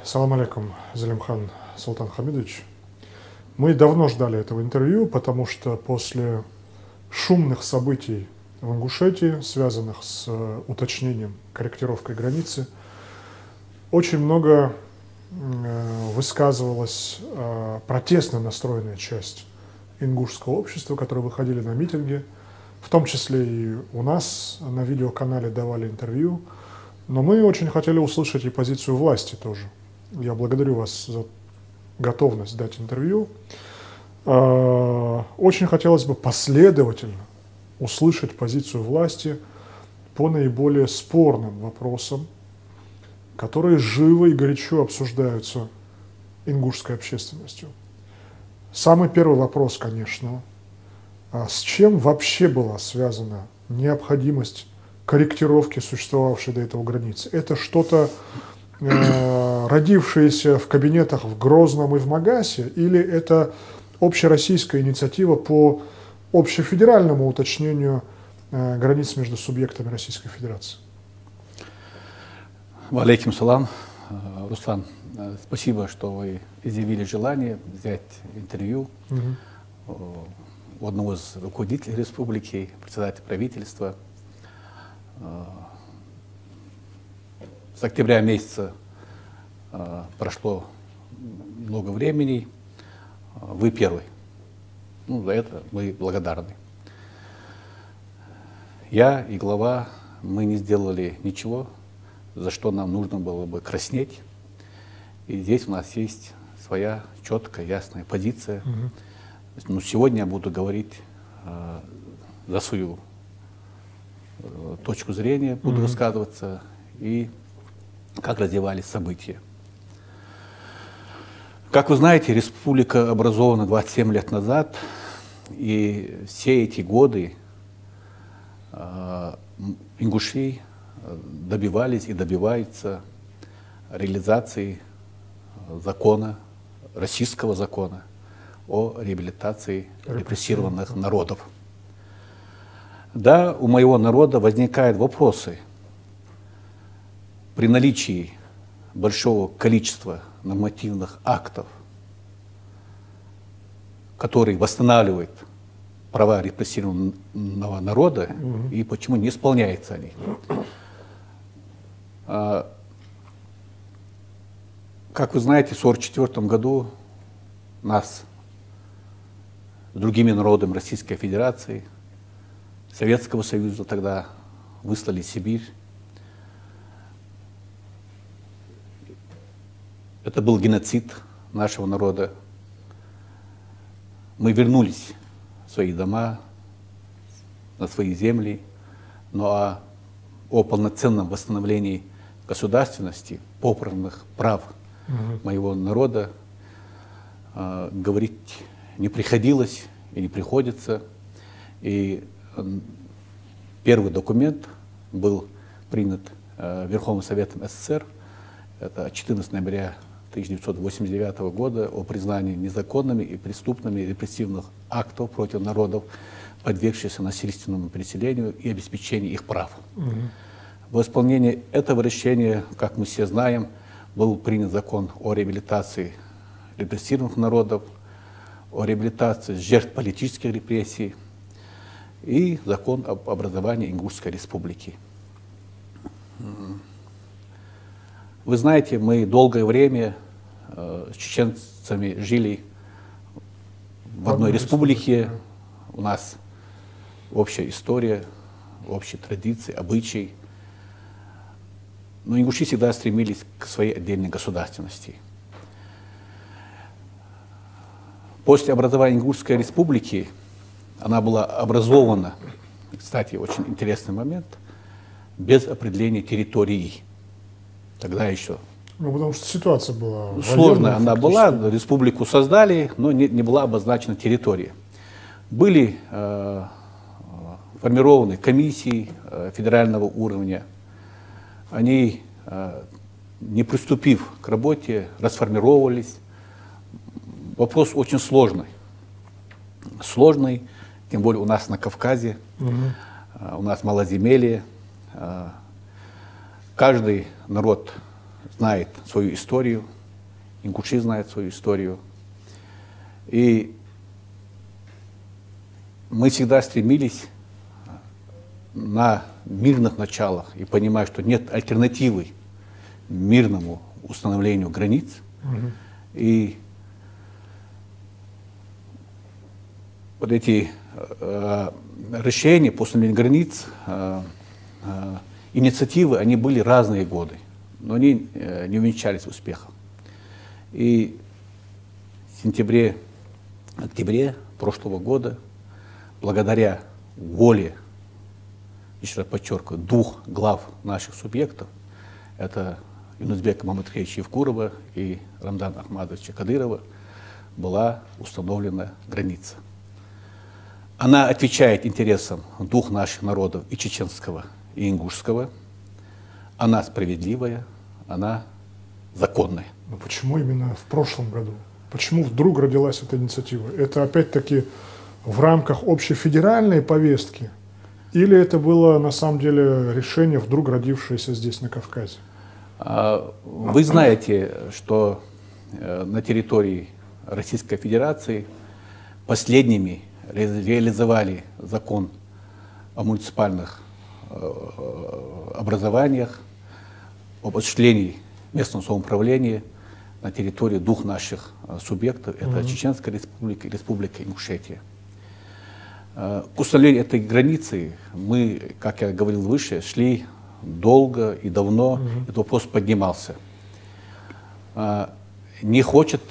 Салам алейкум, Залимхан Султан Хамидович. Мы давно ждали этого интервью, потому что после шумных событий в Ингушетии, связанных с уточнением, корректировкой границы, очень много высказывалась протестно настроенная часть ингушского общества, которые выходили на митинги, в том числе и у нас на видеоканале давали интервью. Но мы очень хотели услышать и позицию власти тоже. Я благодарю вас за готовность дать интервью. Очень хотелось бы последовательно услышать позицию власти по наиболее спорным вопросам, которые живо и горячо обсуждаются ингушской общественностью. Самый первый вопрос, конечно, с чем вообще была связана необходимость корректировки существовавшей до этого границы? Это что-то, родившееся в кабинетах в Грозном и в Магасе, или это общероссийская инициатива по общефедеральному уточнению границ между субъектами Российской Федерации? Алейкум салам, Руслан. Спасибо, что вы изъявили желание взять интервью у одного из руководителей республики, председателя правительства. С октября месяца прошло много времени. Вы первый. За это мы благодарны. Я и глава, мы не сделали ничего, за что нам нужно было бы краснеть. И здесь у нас есть своя четкая, ясная позиция. Но сегодня я буду говорить за свою точку зрения, буду высказываться и как развивались события. Как вы знаете, республика образована 27 лет назад, и все эти годы ингуши добивались и добиваются реализации закона, российского закона о реабилитации репрессированных народов. Да, у моего народа возникают вопросы при наличии большого количества нормативных актов, которые восстанавливают права репрессированного народа, и почему не исполняются они. Как вы знаете, в 1944 году нас с другими народами Российской Федерации, Советского Союза тогда выслали в Сибирь. Это был геноцид нашего народа. Мы вернулись в свои дома, на свои земли, но о полноценном восстановлении государственности, попранных прав моего народа говорить не приходилось и не приходится. И первый документ был принят Верховным Советом СССР, это 14 ноября 1989 года, о признании незаконными и преступными репрессивных актов против народов, подвергшихся насильственному переселению и обеспечению их прав. В исполнении этого решения, как мы все знаем, был принят закон о реабилитации репрессированных народов, о реабилитации жертв политических репрессий и закон об образовании Ингушской республики. Вы знаете, мы долгое время с чеченцами жили в одной республике. У нас общая история, общие традиции, обычаи. Но ингуши всегда стремились к своей отдельной государственности. После образования Ингушской республики она была образована, кстати, очень интересный момент, без определения территории. Тогда еще. Ну, потому что ситуация была сложная она была, республику создали, но не была обозначена территория. Были формированы комиссии федерального уровня. Они, не приступив к работе, расформировались. Вопрос очень сложный. Сложный, тем более у нас на Кавказе, у нас малоземелье. Каждый народ знает свою историю, ингуши знают свою историю. И мы всегда стремились на мирных началах и понимая, что нет альтернативы мирному установлению границ. И вот эти решения по установлению границ, инициативы, они были разные годы, но они не увенчались успехом. И в сентябре-октябре прошлого года, благодаря воле, еще раз подчеркиваю, двух глав наших субъектов, это Юнусбека Маматхевича Евкурова и Рамзана Ахмадовича Кадырова, была установлена граница. Она отвечает интересам двух наших народов, и чеченского, и ингушского. Она справедливая, она законная. Но почему именно в прошлом году? Почему вдруг родилась эта инициатива? Это опять-таки в рамках общефедеральной повестки? Или это было на самом деле решение, вдруг родившееся здесь, на Кавказе? Вы знаете, что на территории Российской Федерации последними реализовали закон о муниципальных образованиях, об осуществлении местного самоуправления на территории двух наших субъектов, это Чеченская Республика и Республика Ингушетия. К установлению этой границы мы, как я говорил выше, шли долго и давно, этот вопрос поднимался. Не хочет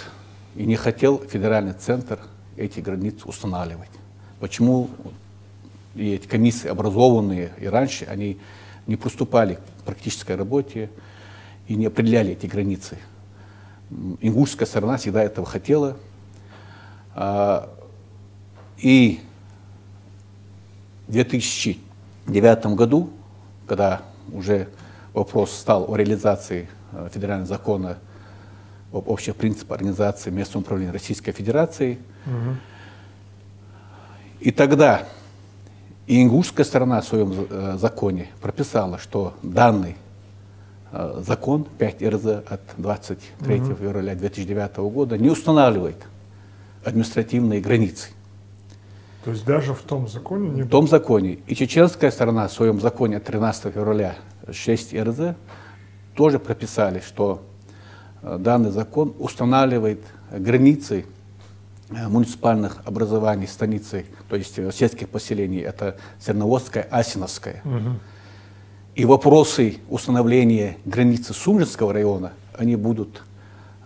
и не хотел федеральный центр эти границы устанавливать. Почему и эти комиссии, образованные и раньше, они не приступали к практической работе и не определяли эти границы. Ингушская сторона всегда этого хотела. И в 2009 году, когда уже вопрос стал о реализации федерального закона об общих принципах организации местного управления Российской Федерации, и тогда и ингушская сторона в своем законе прописала, что данный закон 5 РЗ от 23 февраля 2009 года не устанавливает административные границы. То есть даже в том законе не было? В том законе. И чеченская сторона в своем законе от 13 февраля 6 РЗ тоже прописали, что данный закон устанавливает границы муниципальных образований, станицы, то есть сельских поселений, это Серноводская, Асиновская. И вопросы установления границы Сумжинского района, они будут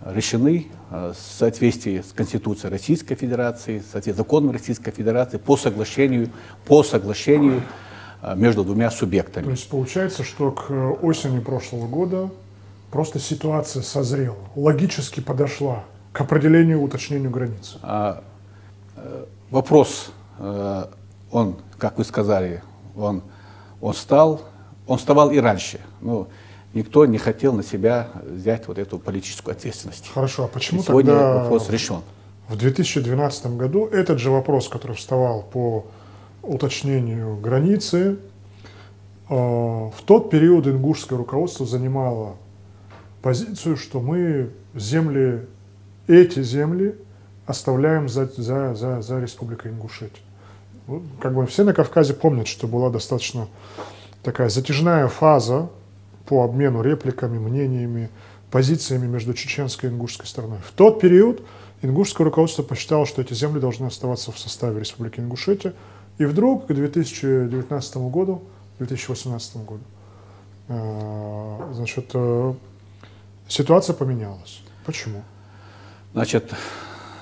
решены в соответствии с Конституцией Российской Федерации, с законом Российской Федерации по соглашению между двумя субъектами. То есть получается, что к осени прошлого года просто ситуация созрела, логически подошла к определению, уточнению границ. Вопрос, он, как вы сказали, он вставал и раньше. Но никто не хотел на себя взять вот эту политическую ответственность. Хорошо, а почему сегодня тогда вопрос решен? В 2012 году этот же вопрос, который вставал по уточнению границы, в тот период ингушское руководство занимало позицию, что мы эти земли оставляем за Республикой Ингушетия. Как бы все на Кавказе помнят, что была достаточно такая затяжная фаза по обмену репликами, мнениями, позициями между чеченской и ингушской стороной. В тот период ингушское руководство посчитало, что эти земли должны оставаться в составе Республики Ингушетия. И вдруг к 2019 году, 2018 году, значит, ситуация поменялась. Почему? Значит,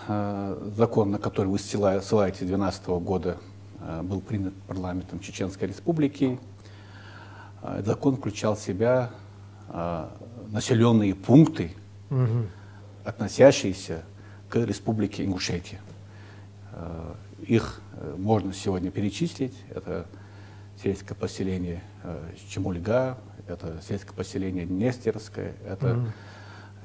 закон, на который вы ссылаетесь 2012 года, был принят парламентом Чеченской Республики. Закон включал в себя населенные пункты, относящиеся к Республике Ингушетия. Их можно сегодня перечислить. Это сельское поселение Чемульга, это сельское поселение Нестерское, это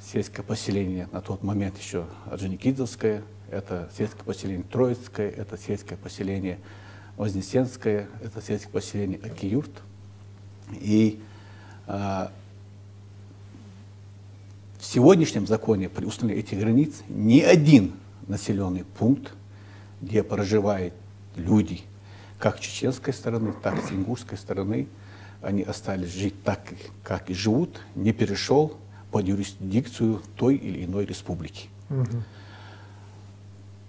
сельское поселение на тот момент еще Орджоникидзевское, это сельское поселение Троицкое, это сельское поселение Вознесенское, это сельское поселение Акиюрт. И сегодняшнем законе при установлении этих границ ни один населенный пункт, где проживают люди, как с чеченской стороны, так и с ингушской стороны, они остались жить так, как и живут, не перешел под юрисдикцию той или иной республики.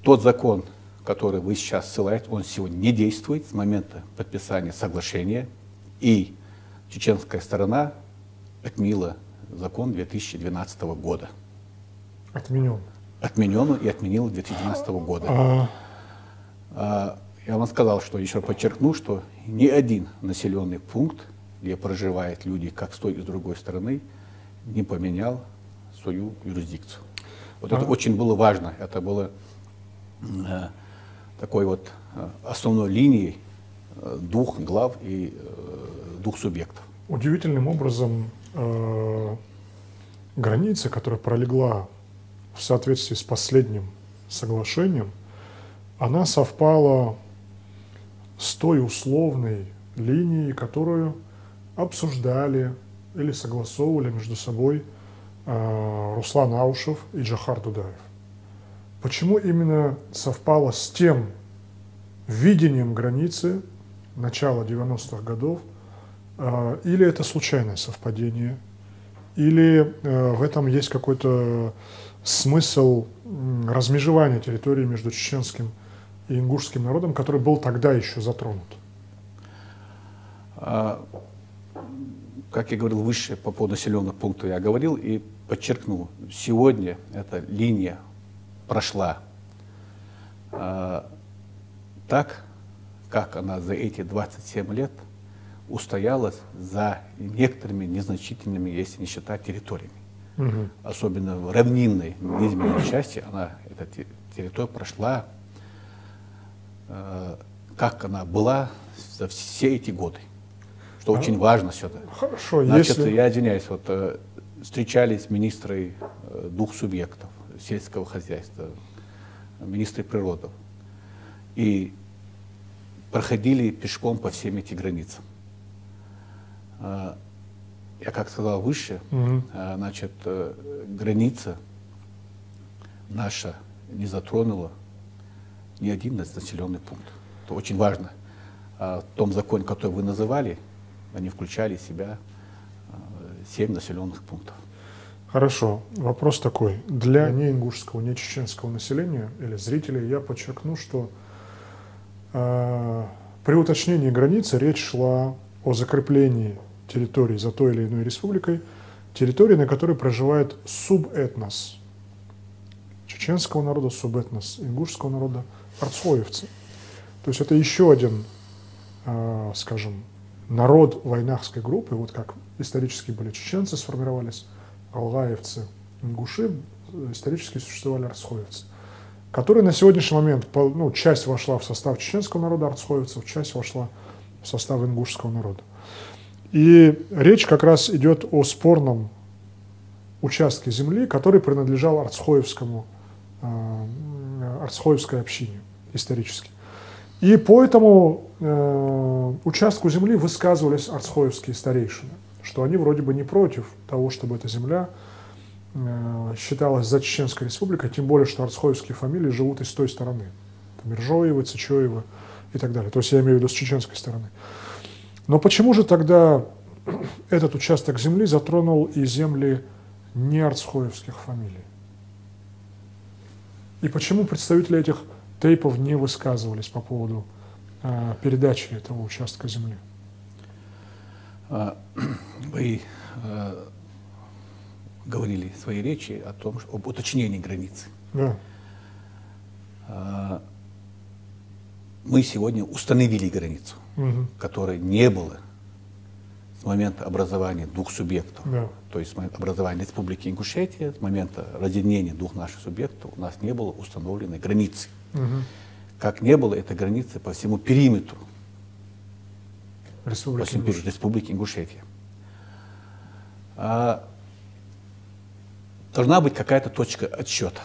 Тот закон, который вы сейчас ссылаете, он сегодня не действует с момента подписания соглашения, и чеченская сторона отменила закон 2012 года. Отменен. Отменен и отменила 2012 года. Я вам сказал, что еще подчеркну, что ни один населенный пункт, где проживают люди как с той и с другой стороны, не поменял свою юрисдикцию. Вот это очень было важно. Это было такой вот основной линией двух глав и двух субъектов. Удивительным образом граница, которая пролегла в соответствии с последним соглашением, она совпала с той условной линией, которую обсуждали или согласовывали между собой Руслан Аушев и Джохар Дудаев. Почему именно совпало с тем видением границы начала 90-х годов? Или это случайное совпадение? Или в этом есть какой-то смысл размежевания территории между чеченским и ингушским народом, который был тогда еще затронут? Как я говорил выше по поводу населенных пунктов, я говорил и подчеркнул, сегодня эта линия прошла так, как она за эти 27 лет устоялась за некоторыми незначительными, если не считать, территориями. Особенно в равнинной, низменной части эта территория прошла, как она была за все эти годы. Что очень важно все-таки. Хорошо, значит, если... я извиняюсь, вот встречались министры двух субъектов сельского хозяйства, министры природы, и проходили пешком по всем этим границам. Я как сказал выше, значит, граница наша не затронула ни один населенный пункт. Это очень важно. В том законе, который вы называли, они включали в себя 7 населенных пунктов. Хорошо. Вопрос такой. Для неингушского, не чеченского населения или зрителей я подчеркну, что при уточнении границы речь шла о закреплении территории за той или иной республикой, территории, на которой проживает субэтнос чеченского народа, субэтнос ингушского народа, арцхоевцы. То есть это еще один, скажем, народ войнахской группы, вот как исторически были чеченцы сформировались, алгаевцы, ингуши, исторически существовали арцхоевцы, которые на сегодняшний момент, часть вошла в состав чеченского народа арцхоевцев, часть вошла в состав ингушского народа. И речь как раз идет о спорном участке земли, который принадлежал арцхоевской общине исторически. И по этому участку земли высказывались арцхоевские старейшины, что они вроде бы не против того, чтобы эта земля считалась за Чеченской республикой, тем более, что арцхоевские фамилии живут и с той стороны. Миржоевы, Цичоевы и так далее. То есть я имею в виду с чеченской стороны. Но почему же тогда этот участок земли затронул и земли не арцхоевских фамилий? И почему представители этих тейпов не высказывались по поводу передачи этого участка земли? Вы говорили в своей речи об уточнении границы. Да. Мы сегодня установили границу, которой не было с момента образования двух субъектов. Да. То есть с момента образования Республики Ингушетия, с момента разъединения двух наших субъектов у нас не было установленной границы. Как не было этой границы по всему периметру Республики Ингушетия. Должна быть какая-то точка отсчета.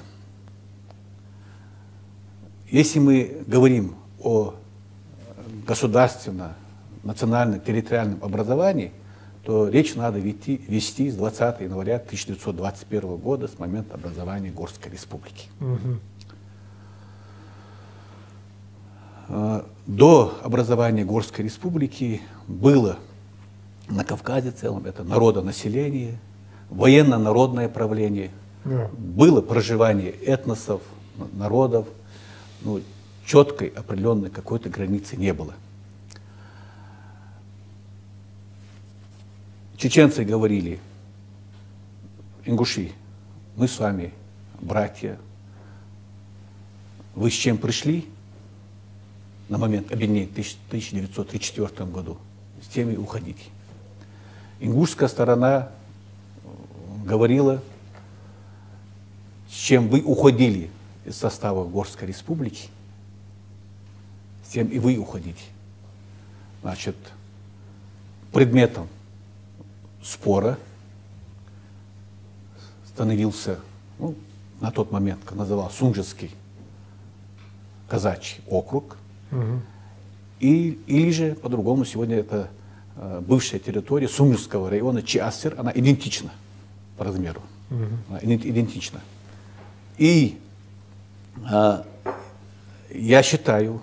Если мы говорим о государственном, национальном, территориальном образовании, что речь надо вести с 20 января 1921 года, с момента образования Горской республики. До образования Горской республики было на Кавказе в целом, это народонаселение, военно-народное правление, было проживание этносов, народов, ну, четкой определенной какой-то границы не было. Чеченцы говорили: ингуши, мы с вами братья, вы с чем пришли на момент объединения в 1934 году, с тем и уходите. Ингушская сторона говорила: с чем вы уходили из состава Горской республики, с тем и вы уходите. Значит, предметом спора становился, ну, на тот момент, как называл, Сунжский казачий округ, или же, по-другому, сегодня это бывшая территория Сунжского района Чиассер, она идентична по размеру, она идентична. И я считаю,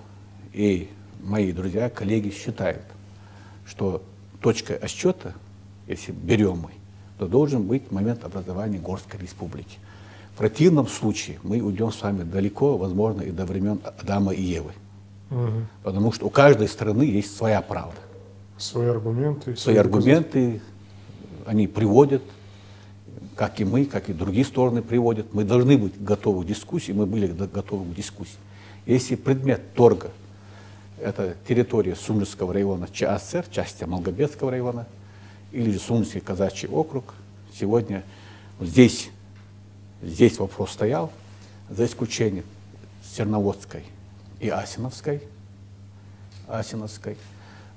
и мои друзья, коллеги считают, что точкой отсчета, если берем мы, то должен быть момент образования Горской республики. В противном случае мы уйдем с вами далеко, возможно, и до времен Адама и Евы. Потому что у каждой страны есть своя правда. Свои аргументы. Свои аргументы они приводят, как и мы, как и другие стороны приводят. Мы должны быть готовы к дискуссии, мы были готовы к дискуссии. Если предмет торга — это территория Сунжского района Чиассер, части Малгобекского района, или же Сунжский казачий округ, сегодня здесь вопрос стоял, за исключением Серноводской и Асиновской.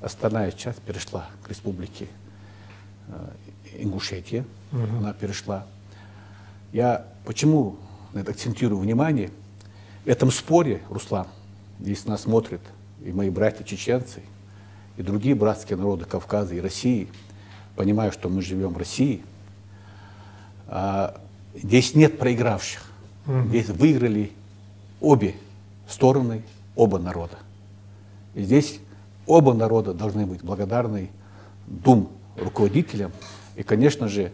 Остальная часть перешла к республике Ингушетия. Она перешла. Я почему на это акцентирую внимание? В этом споре, Руслан, здесь нас смотрят и мои братья-чеченцы, и другие братские народы Кавказа и России, понимаю, что мы живем в России. Здесь нет проигравших. Здесь выиграли обе стороны, оба народа. И здесь оба народа должны быть благодарны двум руководителям и, конечно же,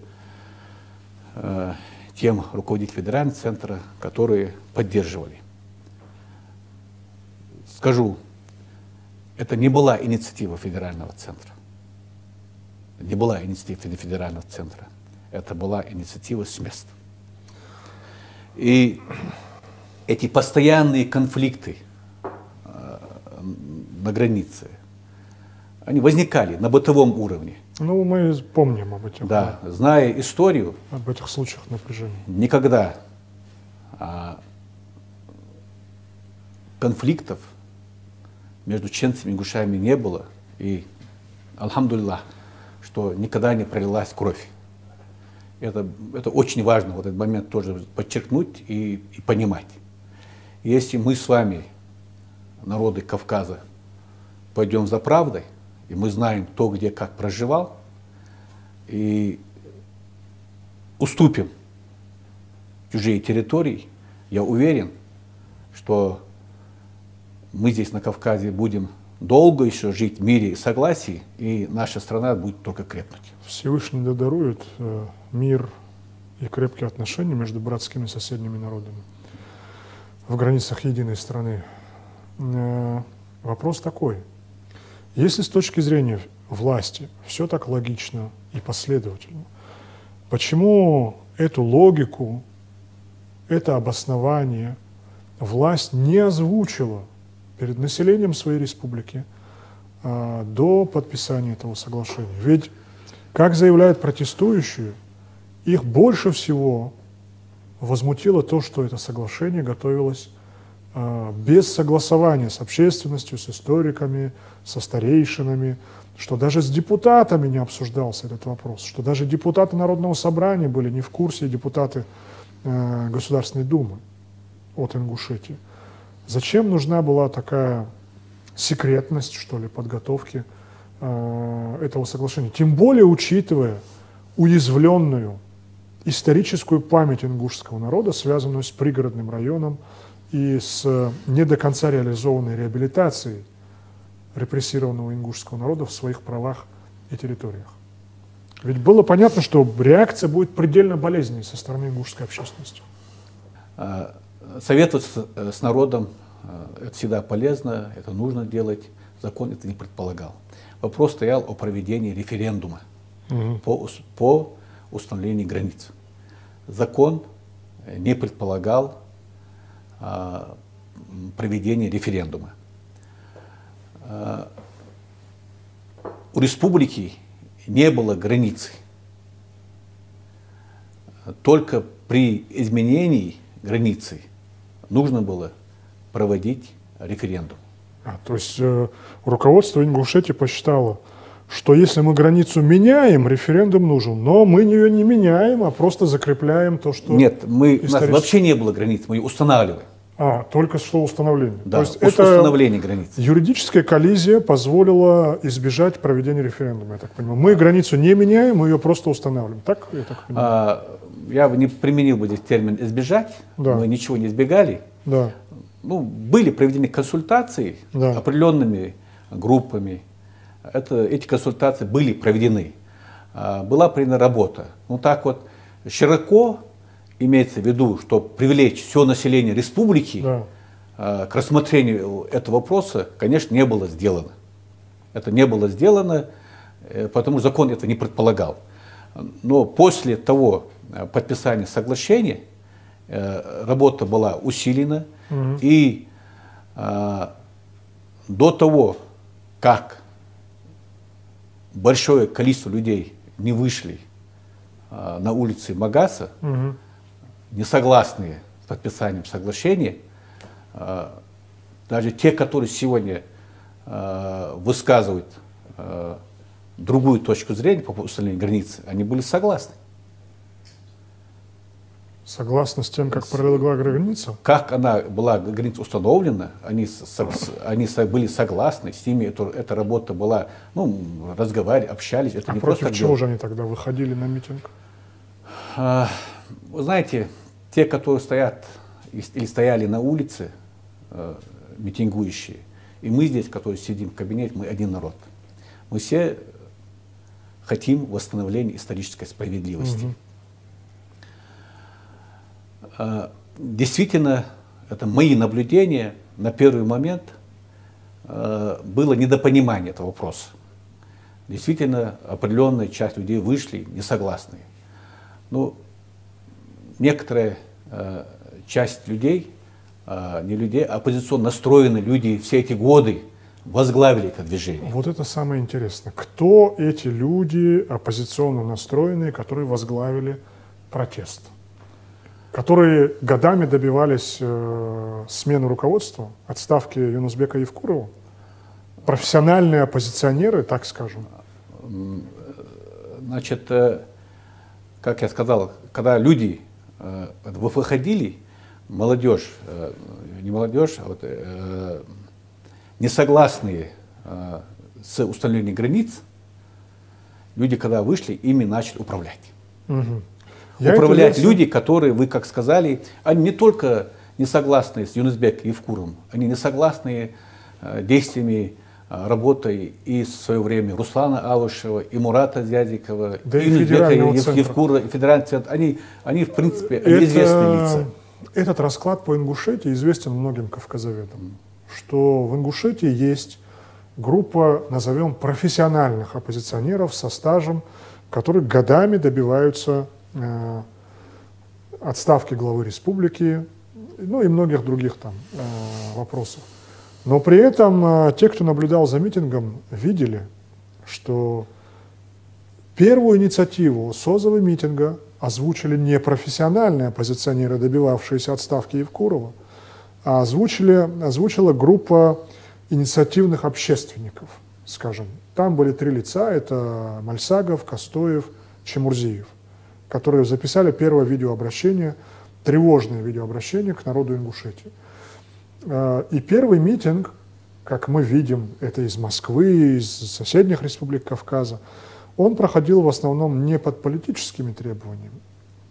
тем руководителям федерального центра, которые поддерживали. Скажу, это не была инициатива федерального центра. Не была инициатива федерального центра. Это была инициатива с мест. И эти постоянные конфликты на границе, они возникали на бытовом уровне. Ну, мы помним об этих. Да, зная историю, об этих случаях напряжения. Никогда конфликтов между чеченцами и ингушами не было. И, альхамдулиллах, что никогда не пролилась кровь. Это очень важно, вот этот момент тоже подчеркнуть и понимать. Если мы с вами, народы Кавказа, пойдем за правдой, и мы знаем, кто где как проживал, и уступим чужие территории, я уверен, что мы здесь на Кавказе будем долго еще жить в мире и согласии, и наша страна будет только крепнуть. Всевышний дарует мир и крепкие отношения между братскими соседними народами в границах единой страны. Вопрос такой. Если с точки зрения власти все так логично и последовательно, почему эту логику, это обоснование власть не озвучила перед населением своей республики до подписания этого соглашения? Ведь, как заявляют протестующие, их больше всего возмутило то, что это соглашение готовилось без согласования с общественностью, с историками, со старейшинами, что даже с депутатами не обсуждался этот вопрос, что даже депутаты Народного собрания были не в курсе, депутаты Государственной Думы от Ингушетии. Зачем нужна была такая секретность, что ли, подготовки этого соглашения, тем более учитывая уязвленную историческую память ингушского народа, связанную с пригородным районом и с не до конца реализованной реабилитацией репрессированного ингушского народа в своих правах и территориях. Ведь было понятно, что реакция будет предельно болезненной со стороны ингушской общественности. Советоваться с народом это всегда полезно, это нужно делать. Закон это не предполагал. Вопрос стоял о проведении референдума по установлению границ. Закон не предполагал проведения референдума. У республики не было границы. Только при изменении границы нужно было проводить референдум. То есть руководство Ингушетии посчитало, что если мы границу меняем, референдум нужен, но мы ее не меняем, а просто закрепляем то, что... Нет, у нас вообще не было границ, мы ее устанавливаем. Только что установление. Да, то есть установление границ. Юридическая коллизия позволила избежать проведения референдума, я так понимаю. Мы границу не меняем, мы ее просто устанавливаем. Так, я так понимаю? Я бы не применил бы здесь термин «избежать». Да. Мы ничего не избегали. Да. Были проведены консультации определенными группами. Эти консультации были проведены. Была проведена работа. Так вот, широко имеется в виду, что привлечь все население республики к рассмотрению этого вопроса, конечно, не было сделано. Это не было сделано, потому что закон это не предполагал. Но после того подписания соглашения работа была усилена, и до того, как большое количество людей не вышли на улицы Магаса, не согласные с подписанием соглашения, даже те, которые сегодня высказывают другую точку зрения по установлению границы, они были согласны. Согласно с тем, как пролегла граница? Как она была, граница установлена, они были согласны, с ними эта работа была, разговаривали, общались. Это не против чего же они тогда выходили на митинг? Вы знаете, те, которые стоят или стояли на улице, митингующие, и мы здесь, которые сидим в кабинете, мы один народ. Мы все хотим восстановления исторической справедливости. Действительно, это мои наблюдения, на первый момент было недопонимание этого вопроса. Действительно, определенная часть людей вышли несогласные. Некоторая часть людей, не людей, а оппозиционно настроенные люди все эти годы возглавили это движение. Вот это самое интересное. Кто эти люди, оппозиционно настроенные, которые возглавили протест? Которые годами добивались смены руководства, отставки Юнусбека Евкурова? Профессиональные оппозиционеры, так скажем? Значит, как я сказал, когда люди выходили, молодежь, не молодежь, а несогласные с установлением границ, люди, когда вышли, ими начали управлять. Управлять люди, которые, вы как сказали, они не только не согласны с Юнусбеком Евкуровым, они не согласны действиями, работой и в свое время Руслана Алушева, и Мурата Зязикова, да и Юнусбека Евкурова, и федерального центра. Они, в принципе, известные лица. Этот расклад по Ингушетии известен многим кавказоведам, что в Ингушетии есть группа, назовем, профессиональных оппозиционеров со стажем, которые годами добиваются отставки главы республики, и многих других там вопросов. Но при этом те, кто наблюдал за митингом, видели, что первую инициативу созыва митинга озвучили не профессиональные оппозиционеры, добивавшиеся отставки Евкурова, а озвучила группа инициативных общественников, скажем. Там были 3 лица, это Мальсагов, Костоев, Чемурзиев, которые записали первое видеообращение, тревожное видеообращение к народу Ингушетии. И первый митинг как мы видим это из Москвы, из соседних республик Кавказа, он проходил в основном не под политическими требованиями,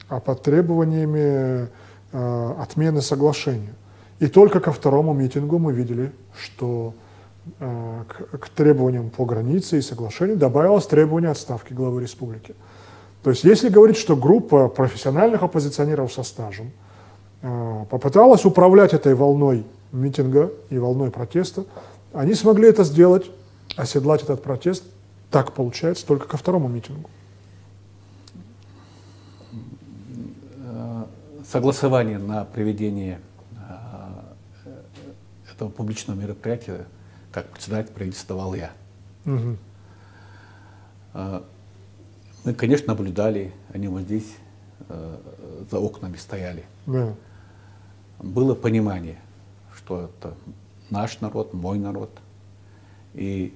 а под требованиями отмены соглашения. И только ко второму митингу мы видели, что к требованиям по границе и соглашению добавилось требование отставки главы республики. То есть если говорить, что группа профессиональных оппозиционеров со стажем попыталась управлять этой волной митинга и волной протеста, они смогли это сделать, оседлать этот протест, так получается, только ко второму митингу. Согласование на проведение этого публичного мероприятия, как председатель, правительства давал я. Угу. Мы, конечно, наблюдали, они вот здесь за окнами стояли. Да. Было понимание, что это наш народ, мой народ. И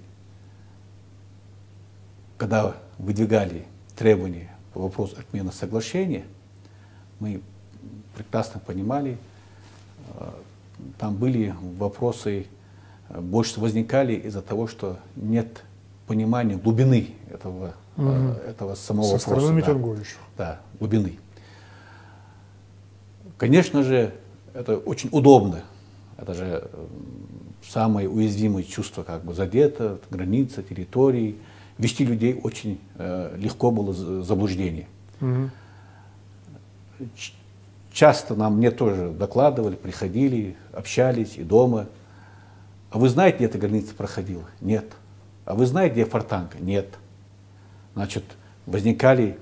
когда выдвигали требования по вопросу отмены соглашения, мы прекрасно понимали, там были вопросы, больше возникали из-за того, что нет понимания глубины этого, этого самого вопроса. Со стороны митингующих. Да, глубины. Конечно же, это очень удобно. Это же самое уязвимое чувство, как бы задето, граница, территории. Вести людей очень легко было заблуждение. Угу. Часто мне тоже докладывали, приходили, общались и дома. А вы знаете, где эта граница проходила? Нет. А вы знаете, где Фортанка? Нет. Значит, возникали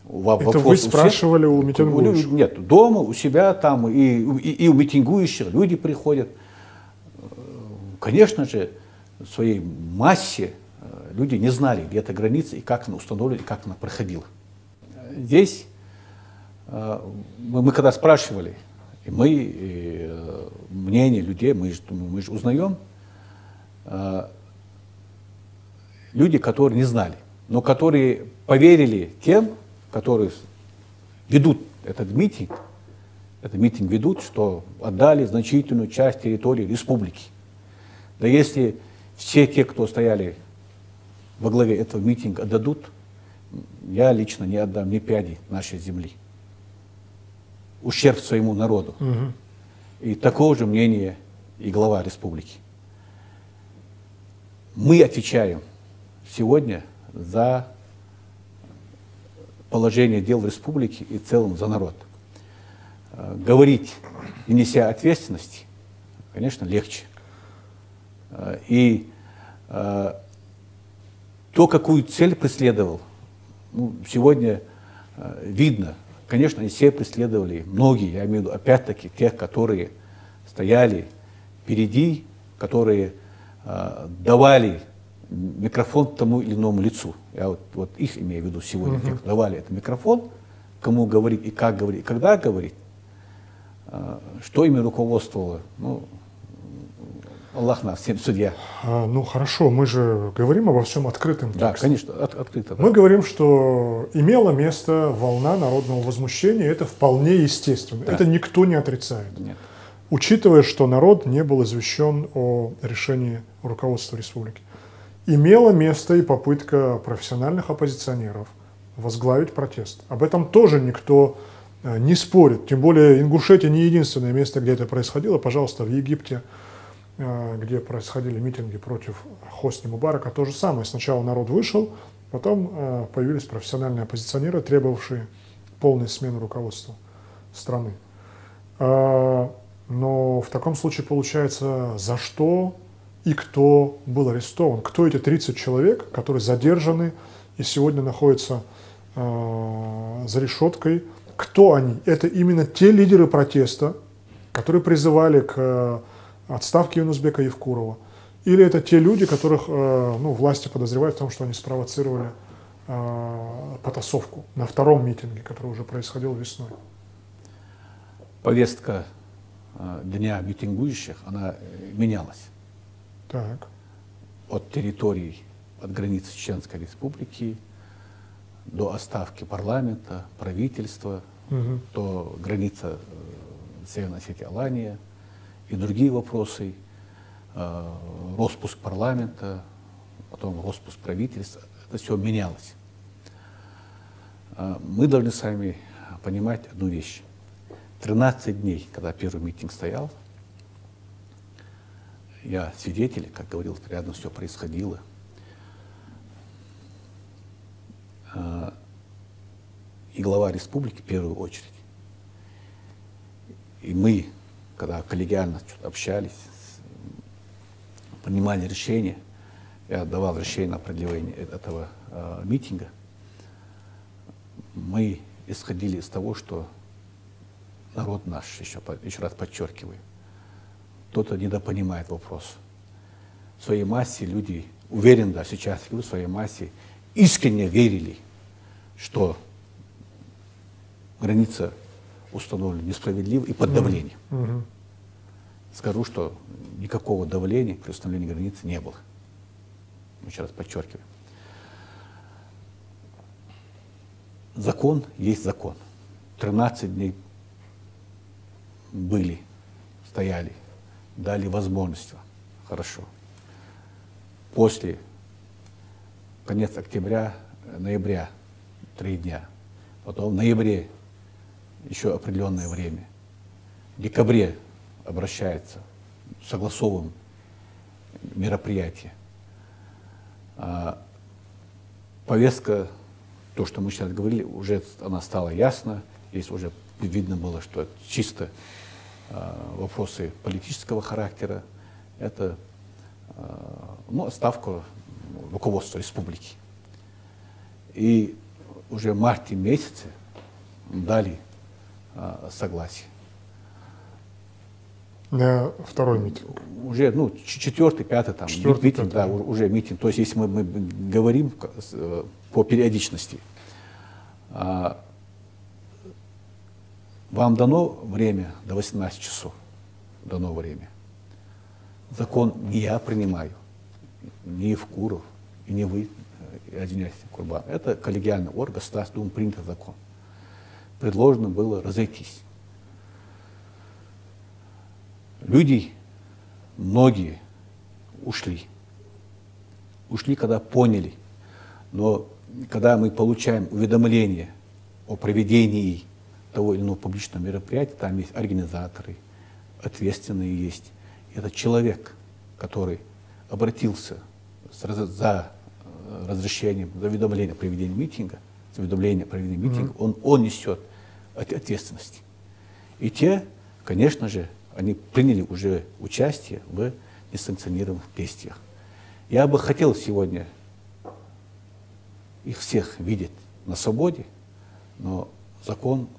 вопросы. Это вы спрашивали у митингующих? Нет, дома, у себя там, и у митингующих люди приходят. Конечно же, в своей массе люди не знали, где эта граница, и как она установлена, и как она проходила. Здесь мы когда спрашивали, и мнение людей, мы же узнаем, люди, которые не знали, но которые поверили тем, которые ведут этот митинг ведут, что отдали значительную часть территории республики. Да если все те, кто стояли во главе этого митинга, отдадут, я лично не отдам ни пяди нашей земли. Ущерб своему народу. Угу. И такого же мнения и глава республики. Мы отвечаем сегодня за положение дел в республике и в целом за народ. Говорить, не неся ответственности, конечно, легче. И то, какую цель преследовал, сегодня видно. Конечно, они все преследовали, многие, я имею в виду, опять-таки, тех, которые стояли впереди, которые давали микрофон тому или иному лицу. Я вот их имею в виду сегодня, тех, кто давали этот микрофон, кому говорить и как говорить, и когда говорить, что ими руководствовало. Аллах нас, всем судья. Ну хорошо, мы же говорим обо всем открытым текстом. Да, конечно, открыто. Да. Мы говорим, что имела место волна народного возмущения, это вполне естественно. Да. Это никто не отрицает. Нет. Учитывая, что народ не был извещен о решении руководства республики. Имела место и попытка профессиональных оппозиционеров возглавить протест. Об этом тоже никто не спорит. Тем более Ингушетия не единственное место, где это происходило. Пожалуйста, в Египте, где происходили митинги против Хосни Мубарака, то же самое. Сначала народ вышел, потом появились профессиональные оппозиционеры, требовавшие полной смены руководства страны. Но в таком случае получается, за что и кто был арестован? Кто эти 30 человек, которые задержаны и сегодня находятся за решеткой? Кто они? Это именно те лидеры протеста, которые призывали к отставки Юнусбека Евкурова? Или это те люди, которых власти подозревают в том, что они спровоцировали потасовку на втором митинге, который уже происходил весной? Повестка дня митингующих, она менялась. Так. От территорий, от границы Чеченской Республики до отставки парламента, правительства, до границы Северной Осетии, Алания и другие вопросы. распуск парламента, потом распуск правительства. Это все менялось. Мы должны сами понимать одну вещь. 13 дней, когда первый митинг стоял, я свидетель, как говорил, рядом все происходило. И глава республики в первую очередь. И мы, когда коллегиально общались, принимали решения, я давал решение на продлевание этого митинга, мы исходили из того, что народ наш, еще раз подчеркиваю, кто-то недопонимает вопрос. В своей массе люди, уверен, да, сейчас в своей массе искренне верили, что граница установлена несправедливо и под давлением. Скажу, что никакого давления при установлении границы не было. Еще раз подчеркиваю. Закон есть закон. 13 дней были, стояли, дали возможность. Хорошо. После конец октября, ноября 3 дня. Потом в ноябре еще определенное время. В декабре обращается, согласовываем мероприятие. Повестка, то, что мы сейчас говорили, уже она стала ясна. Здесь уже видно было, что это чисто вопросы политического характера. Это отставка руководства республики. И уже в марте месяце дали согласие. На второй митинг. Уже, 4-й, 5-й там, митинг, да, уже митинг. То есть, если мы говорим по периодичности, вам дано время до 18 часов, дано время. Закон не я принимаю, не Евкуров, и не вы, извиняюсь, Курбан. Это коллегиальный орган, Государственная Дума, принят закон. Предложено было разойтись. Люди, многие, ушли. Ушли, когда поняли. Но когда мы получаем уведомление о проведении того или иного публичного мероприятия, там есть организаторы, ответственные есть. И этот человек, который обратился за разрешением, за уведомление о проведении митинга, он несет ответственность. И те, конечно же, они приняли уже участие в несанкционированных действиях. Я бы хотел сегодня их всех видеть на свободе, но закон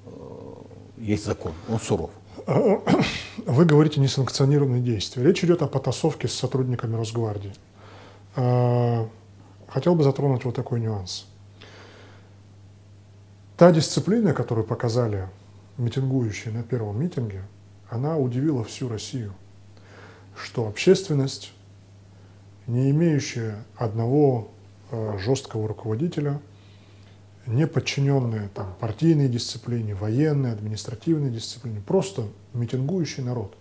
есть закон, он суров. Вы говорите несанкционированные действия. Речь идет о потасовке с сотрудниками Росгвардии. Хотел бы затронуть вот такой нюанс. Та дисциплина, которую показали митингующие на первом митинге, она удивила всю Россию, что общественность, не имеющая одного жесткого руководителя, не подчиненная там, партийной дисциплине, военной, административной дисциплине, просто митингующий народ,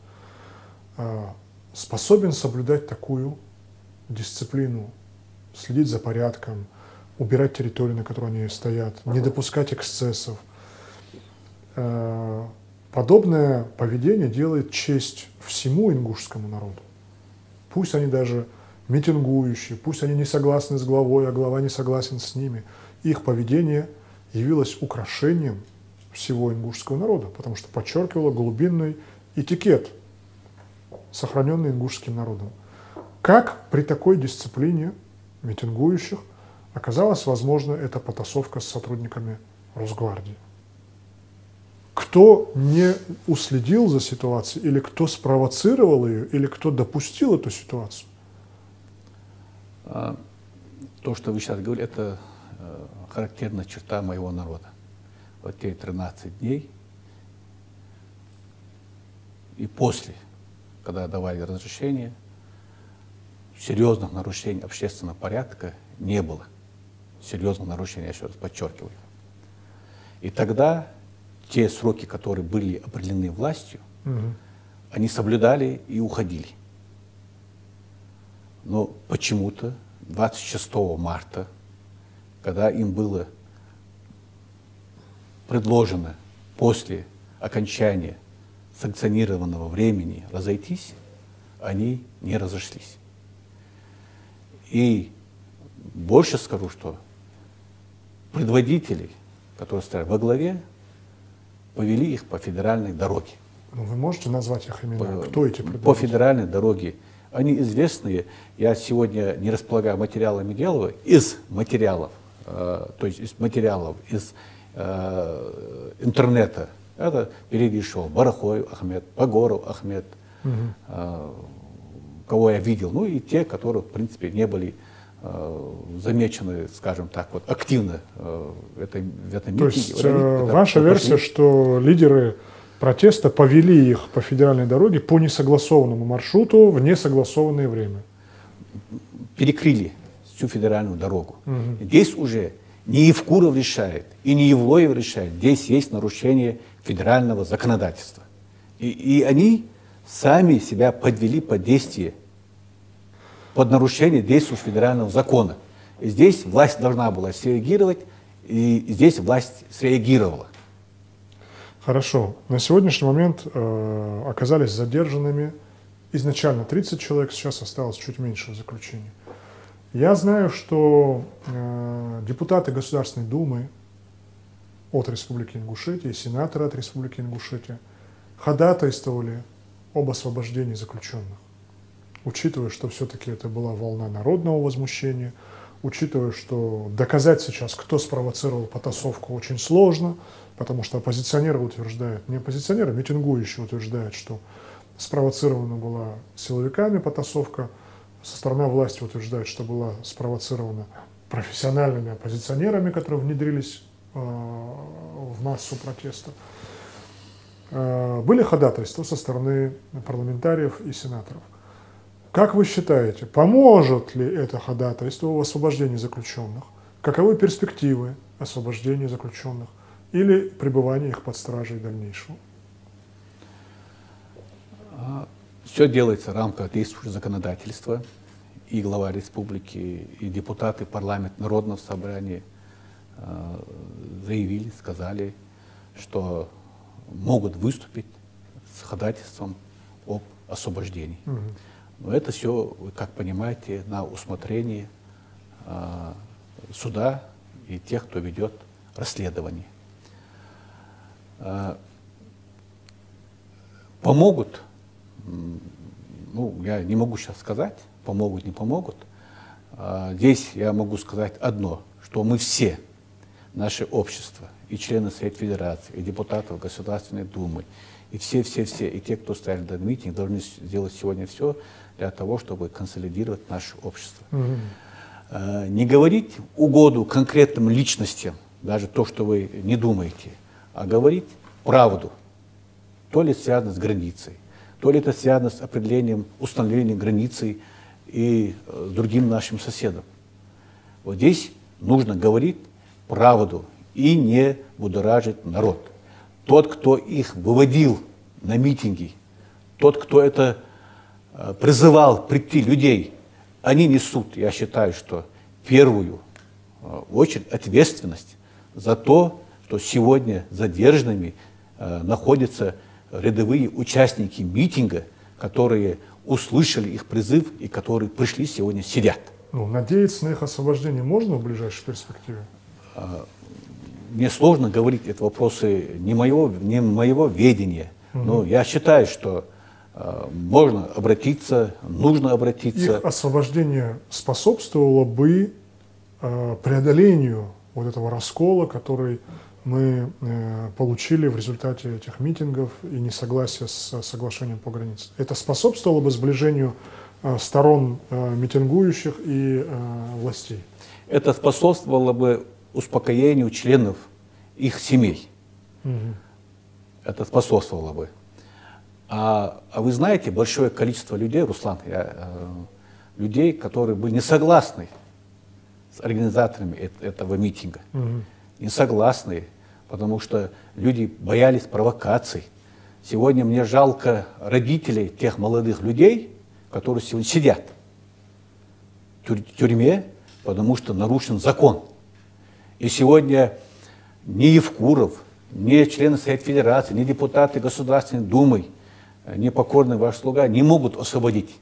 способен соблюдать такую дисциплину, следить за порядком, убирать территорию, на которой они стоят, не допускать эксцессов. Подобное поведение делает честь всему ингушскому народу. Пусть они даже митингующие, пусть они не согласны с главой, а глава не согласен с ними. Их поведение явилось украшением всего ингушского народа, потому что подчеркивало глубинный этикет, сохраненный ингушским народом. Как при такой дисциплине митингующих оказалась возможна эта потасовка с сотрудниками Росгвардии? Кто не уследил за ситуацией, или кто спровоцировал ее, или кто допустил эту ситуацию? То, что вы сейчас говорили, это характерная черта моего народа. Вот те 13 дней и после, когда давали разрешение, серьезных нарушений общественного порядка не было. Серьезных нарушений, я еще раз подчеркиваю. И тогда те сроки, которые были определены властью, они соблюдали и уходили. Но почему-то 26 марта, когда им было предложено после окончания санкционированного времени разойтись, они не разошлись. И больше скажу, что предводители, которые стоят во главе, повели их по федеральной дороге. Ну, вы можете назвать их имена? Кто эти предводители? По федеральной дороге. Они известные. Я сегодня не располагаю материалами дела. Из материалов, то есть из материалов, из интернета, это перевешивал Барахоев Ахмед, Погоров Ахмед, кого я видел, ну и те, которые, в принципе, не были замечены, скажем так, вот, активно в этом митинге. То есть ваша версия, что лидеры протеста повели их по федеральной дороге по несогласованному маршруту в несогласованное время? Перекрыли всю федеральную дорогу. Здесь уже не Евкуров решает и не Евлоев решает. Здесь есть нарушение федерального законодательства. И они сами себя подвели под действие, под нарушение действующего федерального закона. И здесь власть должна была среагировать, и здесь власть среагировала. Хорошо. На сегодняшний момент оказались задержанными изначально 30 человек, сейчас осталось чуть меньше в заключении. Я знаю, что депутаты Государственной Думы от Республики Ингушетия и сенаторы от Республики Ингушетия ходатайствовали об освобождении заключенных. Учитывая, что все-таки это была волна народного возмущения, учитывая, что доказать сейчас, кто спровоцировал потасовку, очень сложно, потому что оппозиционеры утверждают, не оппозиционеры, митингующие утверждают, что спровоцирована была силовиками потасовка, со стороны власти утверждают, что была спровоцирована профессиональными оппозиционерами, которые внедрились в массу протеста. Были ходатайства со стороны парламентариев и сенаторов. Как вы считаете, поможет ли это ходатайство в освобождении заключенных? Каковы перспективы освобождения заключенных или пребывания их под стражей дальнейшего? Все делается в рамках действующего законодательства. И глава республики, и депутаты парламента Народного собрания заявили, сказали, что могут выступить с ходатайством об освобождении. Но это все, вы как понимаете, на усмотрение суда и тех, кто ведет расследование. Помогут, ну, я не могу сейчас сказать, помогут, не помогут. Здесь я могу сказать одно, что мы все, наше общество, и члены Совета Федерации, и депутатов Государственной Думы, и все, и те, кто стояли на митинге, должны сделать сегодня все для того, чтобы консолидировать наше общество. Не говорить угоду конкретным личностям, даже то, что вы не думаете, а говорить правду. То ли связано с границей, то ли это связано с определением, установлением границы и с другим нашим соседом. Вот здесь нужно говорить правду и не будоражить народ. Тот, кто их выводил на митинги, тот, кто это призывал прийти людей, они несут, я считаю, что первую очередь ответственность за то, что сегодня задержанными находятся рядовые участники митинга, которые услышали их призыв и которые пришли сегодня сидят. Ну, надеяться на их освобождение можно в ближайшей перспективе? Мне сложно говорить, это вопросы не моего ведения, но я считаю, что можно обратиться, нужно обратиться. Их освобождение способствовало бы преодолению вот этого раскола, который мы получили в результате этих митингов и несогласия с соглашением по границе. Это способствовало бы сближению сторон митингующих и властей? Это способствовало бы успокоению членов их семей. Это способствовало бы. А вы знаете, большое количество людей, Руслан, людей, которые были не согласны с организаторами этого митинга. Не согласны, потому что люди боялись провокаций. Сегодня мне жалко родителей тех молодых людей, которые сегодня сидят. тюрьме, потому что нарушен закон. И сегодня ни Евкуров, ни члены Совета Федерации, ни депутаты Государственной Думы, ни покорный ваш слуга не могут освободить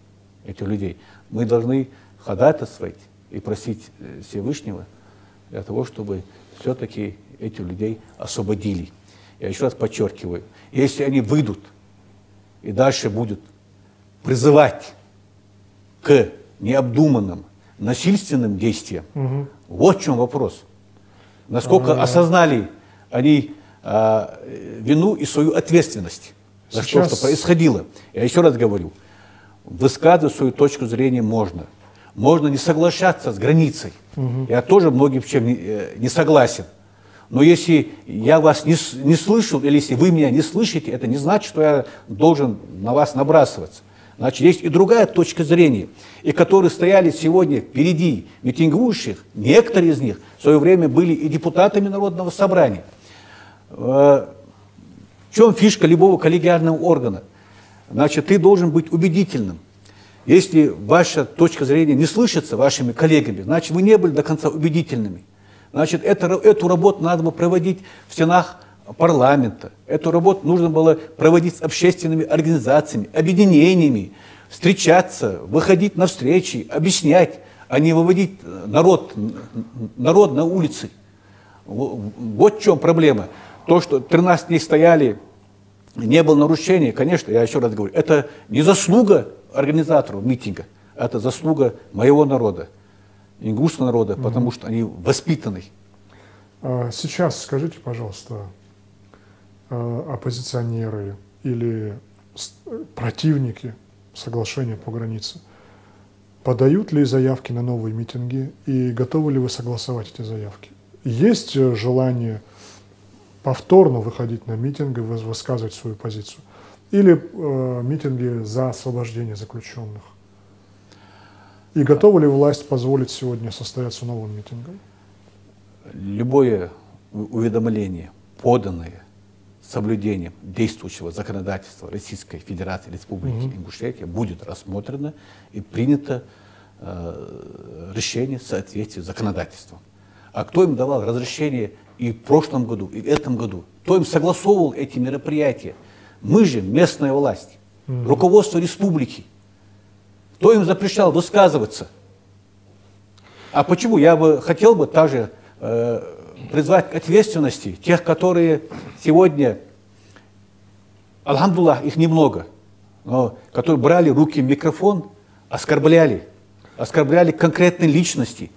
этих людей. Мы должны ходатайствовать и просить Всевышнего для того, чтобы все-таки этих людей освободили. Я еще раз подчеркиваю, если они выйдут и дальше будут призывать к необдуманным, насильственным действиям, вот в чем вопрос. Насколько осознали они вину и свою ответственность за то, что происходило. Я еще раз говорю, высказывать свою точку зрения можно. Можно не соглашаться с границей. Я тоже многим чем не согласен. Но если я вас не слышу, или если вы меня не слышите, это не значит, что я должен на вас набрасываться. Значит, есть и другая точка зрения, и которые стояли сегодня впереди митингующих, некоторые из них в свое время были и депутатами Народного собрания. В чем фишка любого коллегиального органа? Значит, ты должен быть убедительным. Если ваша точка зрения не слышится вашими коллегами, значит, вы не были до конца убедительными. Значит, эту работу надо было проводить в стенах парламента. Эту работу нужно было проводить с общественными организациями, объединениями, встречаться, выходить на встречи, объяснять, а не выводить народ на улицы. Вот в чем проблема. То, что 13 дней стояли, не было нарушений, конечно, я еще раз говорю, это не заслуга организаторов митинга, это заслуга моего народа, ингушского народа, потому что они воспитаны. Сейчас скажите, пожалуйста, оппозиционеры или противники соглашения по границе подают ли заявки на новые митинги и готовы ли вы согласовать эти заявки? Есть желание повторно выходить на митинги, высказывать свою позицию? Или митинги за освобождение заключенных? И готова ли власть позволить сегодня состояться новым митингом? Любое уведомление, поданное с соблюдением действующего законодательства Российской Федерации Республики Ингушетия, будет рассмотрено и принято решение в соответствии с законодательством. А кто им давал разрешение и в прошлом году, и в этом году? Кто им согласовывал эти мероприятия? Мы же, местная власть, руководство республики. Кто им запрещал высказываться? А почему? Я бы хотел бы также призвать к ответственности тех, которые сегодня, алхамдуллах, их немного, но которые брали в руки микрофон, оскорбляли конкретные личности,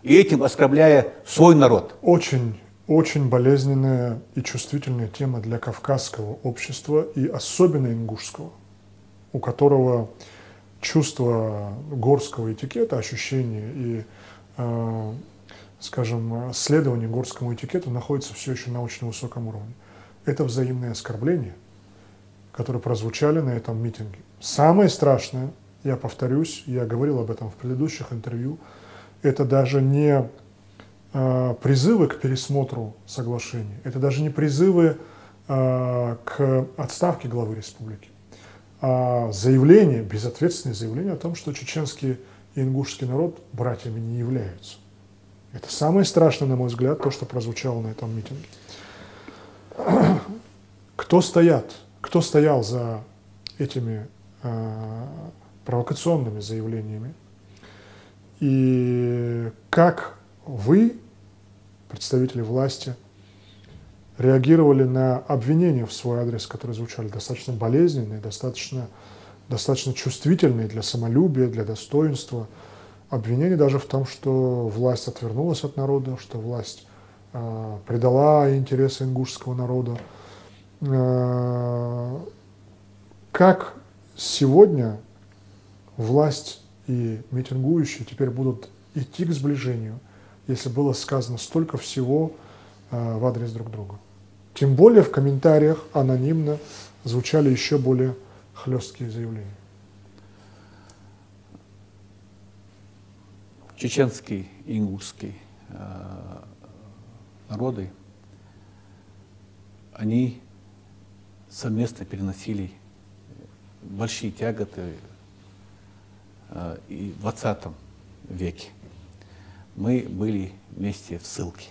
и этим оскорбляя свой народ. Очень болезненная и чувствительная тема для кавказского общества и особенно ингушского, у которого чувство горского этикета, ощущение и, скажем, следование горскому этикету находится все еще на очень высоком уровне. Это взаимные оскорбления, которые прозвучали на этом митинге. Самое страшное, я повторюсь, я говорил об этом в предыдущих интервью, это даже не призывы к пересмотру соглашения, это даже не призывы к отставке главы республики, а заявление, безответственное заявление о том, что чеченский и ингушский народ братьями не являются. Это самое страшное, на мой взгляд, то, что прозвучало на этом митинге. Кто стоял за этими провокационными заявлениями? И как вы, представители власти, реагировали на обвинения в свой адрес, которые звучали достаточно болезненные, достаточно чувствительные для самолюбия, для достоинства. Обвинения даже в том, что власть отвернулась от народа, что власть предала интересы ингушского народа. Как сегодня власть и митингующие теперь будут идти к сближению, если было сказано столько всего в адрес друг друга? Тем более в комментариях анонимно звучали еще более хлесткие заявления. Чеченский и ингушский народы, они совместно переносили большие тяготы и в 20-м веке. Мы были вместе в ссылке.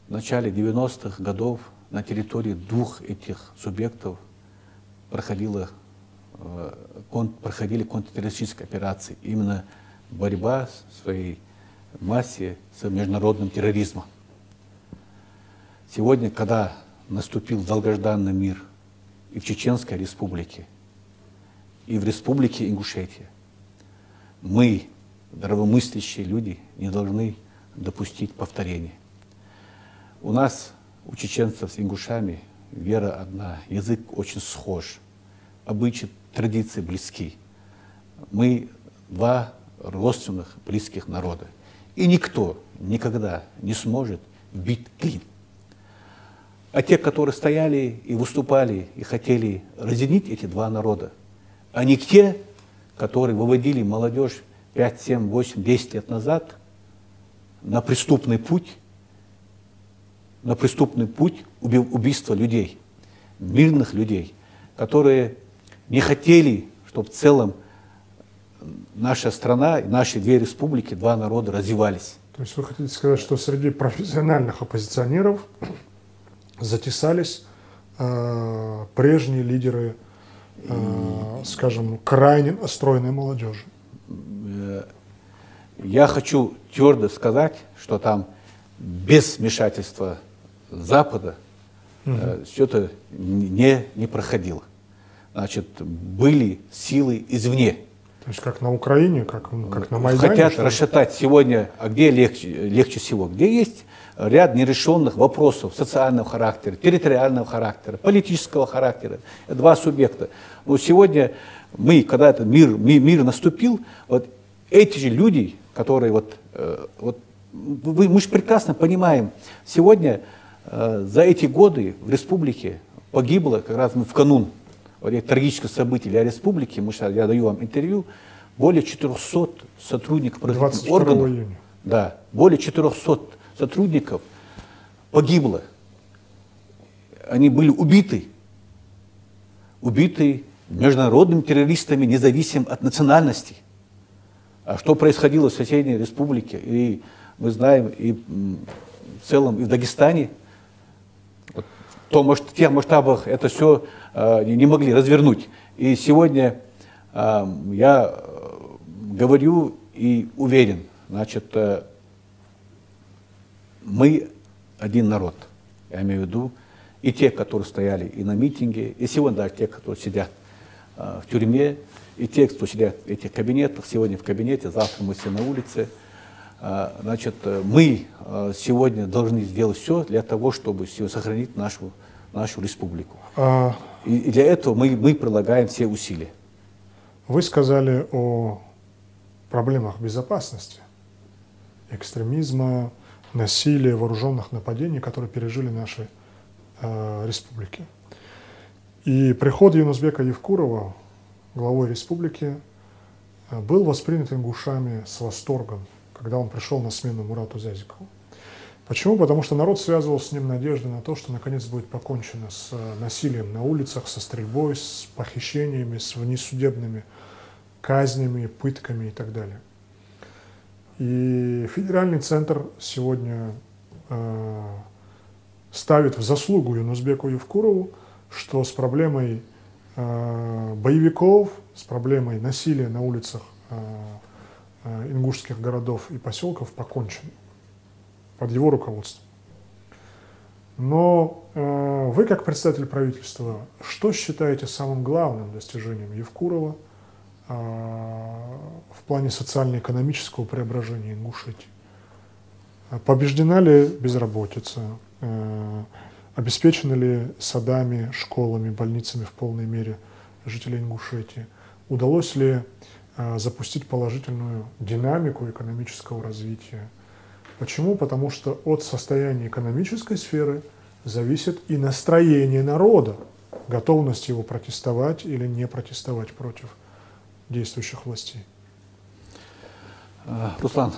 В начале 90-х годов на территории двух этих субъектов проходили контртеррористические операции. Именно борьба в своей массе с международным терроризмом. Сегодня, когда наступил долгожданный мир и в Чеченской республике, и в республике Ингушетия, мы, здравомыслящие люди, не должны допустить повторения. У нас, у чеченцев с ингушами, вера одна, язык очень схож, обычаи, традиции близки. Мы два родственных, близких народа. И никто никогда не сможет бить клин. А те, которые стояли и выступали, и хотели разъединить эти два народа, а не те, которые выводили молодежь 5, 7, 8, 10 лет назад на преступный путь убийства людей, мирных людей, которые не хотели, чтобы в целом наша страна, наши две республики, два народа развивались. То есть вы хотите сказать, что среди профессиональных оппозиционеров затесались прежние лидеры, скажем, крайне настроенной молодежи? Я хочу твердо сказать, что там без вмешательства Запада все это не проходило. Значит, были силы извне. То есть как на Украине, как на Майдане? Хотят расшатать сегодня, а где легче всего? Где есть ряд нерешенных вопросов социального характера, территориального характера, политического характера. Два субъекта. Но сегодня мы, когда этот мир наступил, вот эти же люди, которые мы же прекрасно понимаем, сегодня за эти годы в республике погибло, как раз в канун трагических событий для республики, я даю вам интервью, более 400 сотрудников правоохранительных органов. Июня. Да, более 400 сотрудников погибло. Они были убиты международными террористами, независимо от национальности. А что происходило в соседней республике, и мы знаем, и в целом и в Дагестане, в тех масштабах это все не могли развернуть. И сегодня я говорю и уверен, значит, мы один народ, я имею в виду и те, которые стояли и на митинге, и сегодня даже те, которые сидят в тюрьме, и те, кто сидят в этих кабинетах, сегодня в кабинете, завтра мы все на улице. Значит, мы сегодня должны сделать все для того, чтобы сохранить нашу республику. И для этого мы прилагаем все усилия. Вы сказали о проблемах безопасности, экстремизма, насилия, вооруженных нападений, которые пережили наши республики. И приход Юнусбека Евкурова, главой республики, был воспринят ингушами с восторгом, когда он пришел на смену Мурату Зязикову. Почему? Потому что народ связывал с ним надежды на то, что наконец будет покончено с насилием на улицах, со стрельбой, с похищениями, с внесудебными казнями, пытками и так далее. И федеральный центр сегодня ставит в заслугу Юнусбеку Евкурову, что с проблемой боевиков, с проблемой насилия на улицах ингушских городов и поселков покончено под его руководством. Но вы, как представитель правительства, что считаете самым главным достижением Евкурова в плане социально-экономического преображения Ингушетии? Побеждена ли безработица? Обеспечены ли садами, школами, больницами в полной мере жителей Ингушетии? Удалось ли запустить положительную динамику экономического развития? Почему? Потому что от состояния экономической сферы зависит и настроение народа, готовность его протестовать или не протестовать против действующих властей. Руслан,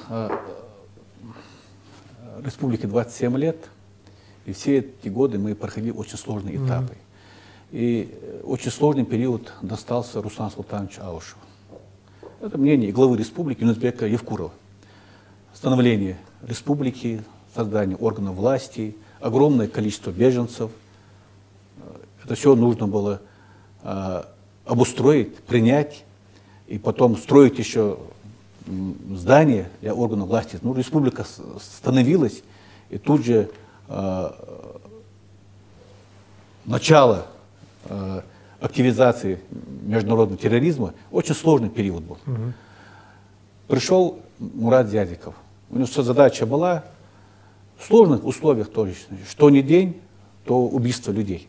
республике 27 лет, и все эти годы мы проходили очень сложные этапы. И очень сложный период достался Руслану Султановичу Аушеву. Это мнение главы республики Юнусбека Евкурова. Становление республики, создание органов власти, огромное количество беженцев. Это все нужно было обустроить, принять и потом строить еще здания для органов власти. Ну, республика становилась, и тут же начало активизации международного терроризма очень сложный период был. Пришел Мурат Зязиков. У него задача была в сложных условиях тоже, что ни день, то убийство людей.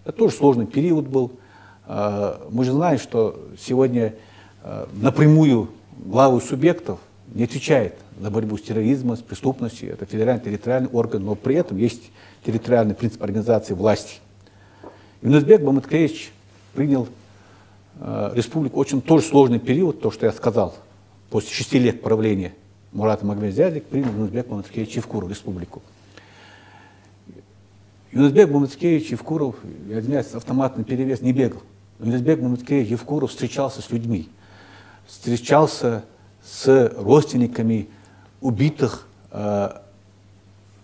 Это тоже сложный период был. Мы же знаем, что сегодня напрямую главы субъектов не отвечает за борьбу с терроризмом, с преступностью. Это федеральный территориальный орган, но при этом есть территориальный принцип организации власти. Юнусбек Мамыткеевич принял республику очень тоже сложный период, то, что я сказал. После 6 лет правления Мурата Магомедзядик принял Юнусбек Мамыткеевич Евкуров республику. Юнусбек Мамыткеевич Евкуров, я извиняюсь, автоматный перевес не бегал. Юнусбек Мамыткеевич Евкуров встречался с людьми, встречался с родственниками убитых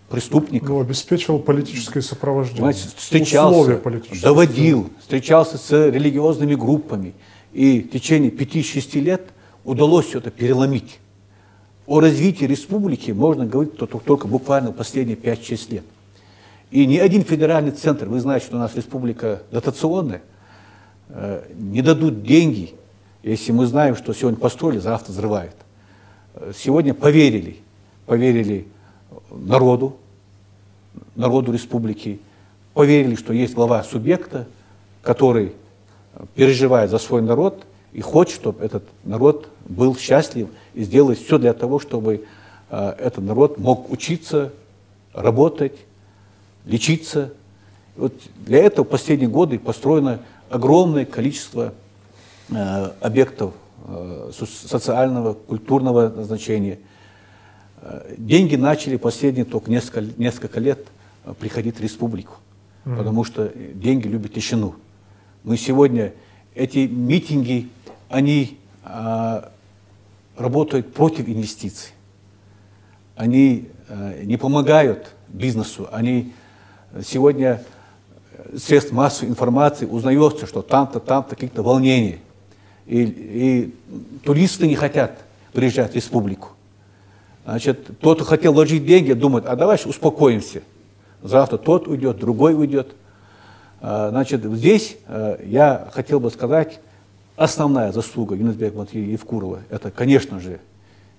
преступников. Но обеспечивал политическое сопровождение. Значит, встречался, доводил, встречался с религиозными группами. И в течение 5-6 лет удалось все это переломить. О развитии республики можно говорить только буквально в последние 5-6 лет. И ни один федеральный центр, вы знаете, что у нас республика дотационная, не дадут деньги, если мы знаем, что сегодня построили, завтра взрывают. Сегодня поверили народу республики, поверили, что есть глава субъекта, который переживает за свой народ и хочет, чтобы этот народ был счастлив и сделает все для того, чтобы этот народ мог учиться, работать, лечиться. Вот для этого в последние годы построено огромное количество объектов социального, культурного назначения. Деньги начали последние только несколько лет приходить в республику, потому что деньги любят тишину. Мы сегодня, эти митинги, они работают против инвестиций. Они не помогают бизнесу. Они сегодня средств массовой информации узнается, что там-то какие-то волнения. И туристы не хотят приезжать в республику. Значит, тот, кто хотел вложить деньги, думает, а давай успокоимся. Завтра тот уйдет, другой уйдет. Значит, здесь я хотел бы сказать, основная заслуга Юнусбека Евкурова, это, конечно же,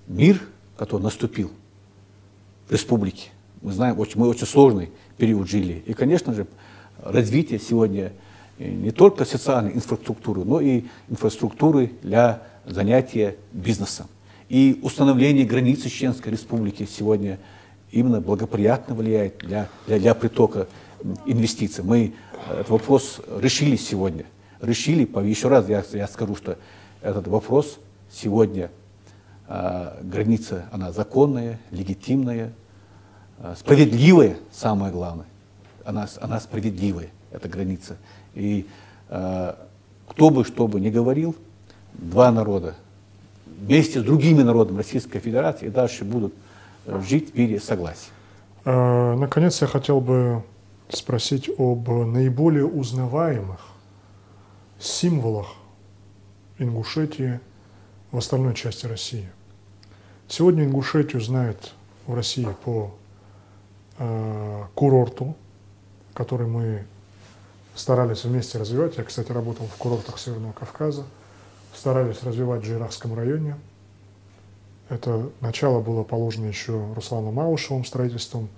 мир, который наступил в республике. Мы знаем, мы очень сложный период жили. И, конечно же, развитие сегодня не только социальной инфраструктуры, но и инфраструктуры для занятия бизнесом. И установление границы Чеченской Республики сегодня именно благоприятно влияет для притока инвестиций. Мы этот вопрос решили сегодня. Решили, еще раз я скажу, что этот вопрос сегодня, граница, она законная, легитимная, справедливая, самое главное. Она справедливая, эта граница. И кто бы что бы ни говорил, два народа вместе с другими народами Российской Федерации и дальше будут жить в мире и согласии. Наконец, я хотел бы спросить об наиболее узнаваемых символах Ингушетии в остальной части России. Сегодня Ингушетию знают в России по курорту, который мы старались вместе развивать. Я, кстати, работал в курортах Северного Кавказа. Старались развивать в Джейрахском районе. Это начало было положено еще Русланом Малышевым строительством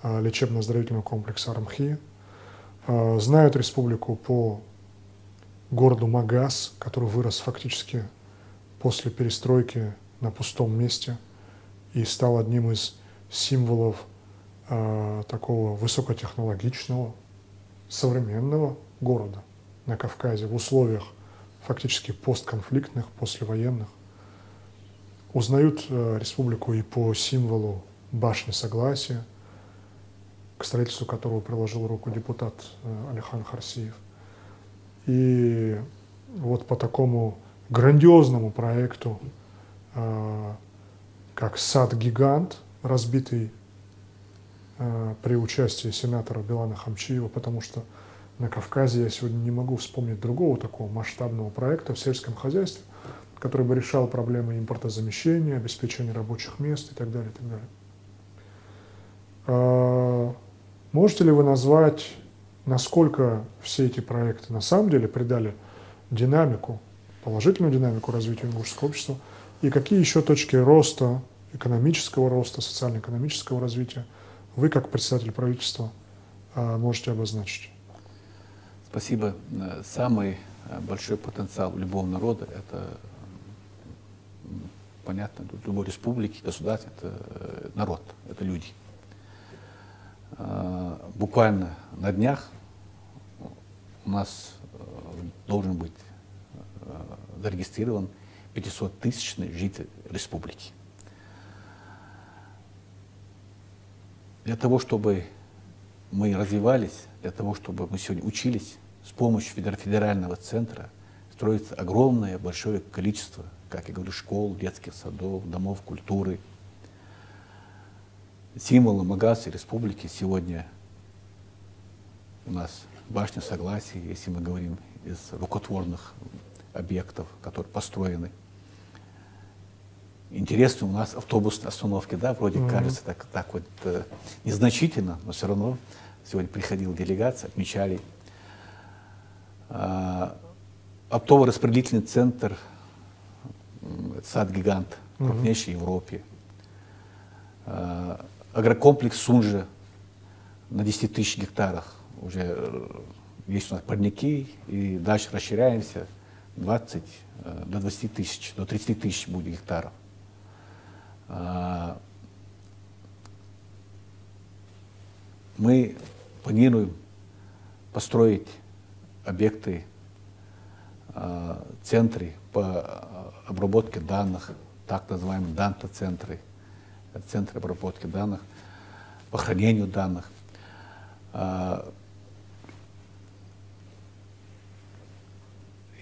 лечебно-оздоровительного комплекса Армхи. Знают республику по городу Магаз, который вырос фактически после перестройки на пустом месте и стал одним из символов такого высокотехнологичного, современного города на Кавказе в условиях фактически постконфликтных, послевоенных. Узнают республику и по символу башни Согласия, к строительству которого приложил руку депутат Алихан Харсиев. И вот по такому грандиозному проекту, как «Сад-гигант», разбитый при участии сенатора Билана Хамчиева, потому что на Кавказе я сегодня не могу вспомнить другого такого масштабного проекта в сельском хозяйстве, который бы решал проблемы импортозамещения, обеспечения рабочих мест и так далее, и так далее. Можете ли вы назвать, насколько все эти проекты на самом деле придали динамику, положительную динамику развитию ингушского общества, и какие еще точки роста, экономического роста, социально-экономического развития вы, как председатель правительства, можете обозначить? Спасибо. Самый большой потенциал любого народа — это, понятно, любой республики, государства — это народ, это люди. Буквально на днях у нас должен быть зарегистрирован 500-тысячный житель республики. Для того, чтобы мы развивались, для того, чтобы мы сегодня учились, с помощью федерального центра строится огромное, большое количество, как я говорю, школ, детских садов, домов культуры. Символом богатства республики сегодня у нас башня Согласия, если мы говорим из рукотворных объектов, которые построены. Интересно, у нас автобусные остановки, да, вроде кажется так вот незначительно, но все равно сегодня приходила делегация, отмечали. Оптово-распределительный центр, «Сад-гигант», крупнейший в Европе. Агрокомплекс Сунжа на 10 тысяч гектарах. Уже есть у нас парники, и дальше расширяемся. 20 до 20 тысяч, до 30 тысяч будет гектаров. Мы планируем построить объекты, центры по обработке данных, так называемые данта-центры, центры обработки данных, по хранению данных.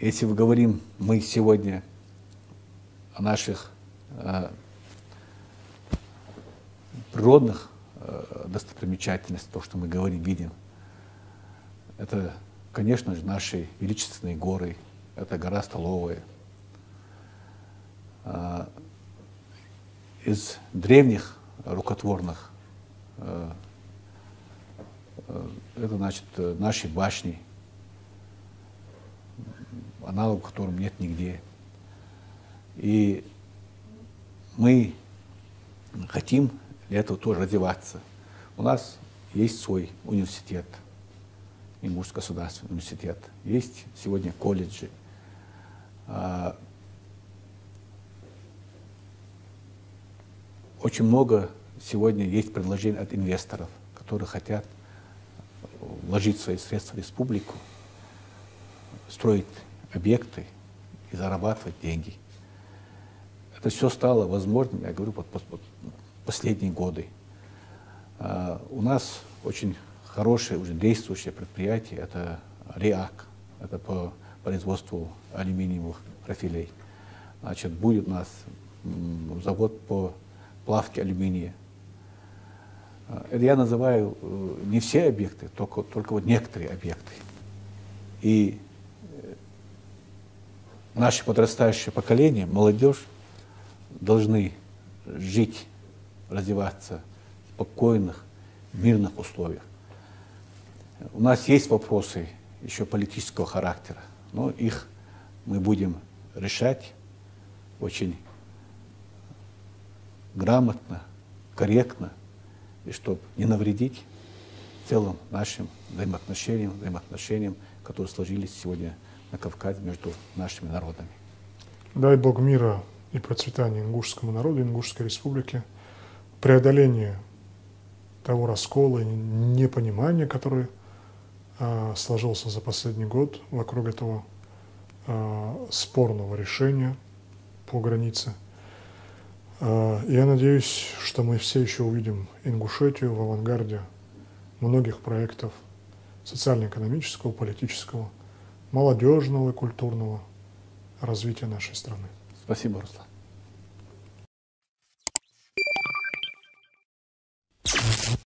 Если мы говорим мы сегодня о наших природных достопримечательностях, то, что мы говорим, видим, это, конечно же, наши величественные горы, это гора Столовая. Из древних рукотворных это, значит, наши башни, аналог которым нет нигде. И мы хотим для этого тоже развиваться. У нас есть свой университет, Ингушский государственный университет, есть сегодня колледжи. Очень много сегодня есть предложений от инвесторов, которые хотят вложить свои средства в республику, строить объекты и зарабатывать деньги. Это все стало возможным, я говорю, последние годы. У нас очень хорошее уже действующее предприятие, это РИАК, это по производству алюминиевых профилей. Значит, будет у нас завод по плавке алюминия. Это я называю не все объекты, только вот некоторые объекты. И наше подрастающее поколение, молодежь, должны жить, развиваться в спокойных, мирных условиях. У нас есть вопросы еще политического характера, но их мы будем решать очень грамотно, корректно, и чтобы не навредить целым нашим взаимоотношениям, которые сложились сегодня на Кавказе между нашими народами. Дай Бог мира и процветания ингушскому народу, Ингушской республике, преодоление того раскола и непонимания, который сложился за последний год вокруг этого спорного решения по границе. Я надеюсь, что мы все еще увидим Ингушетию в авангарде многих проектов социально-экономического, политического, молодежного и культурного развития нашей страны. Спасибо, Руслан.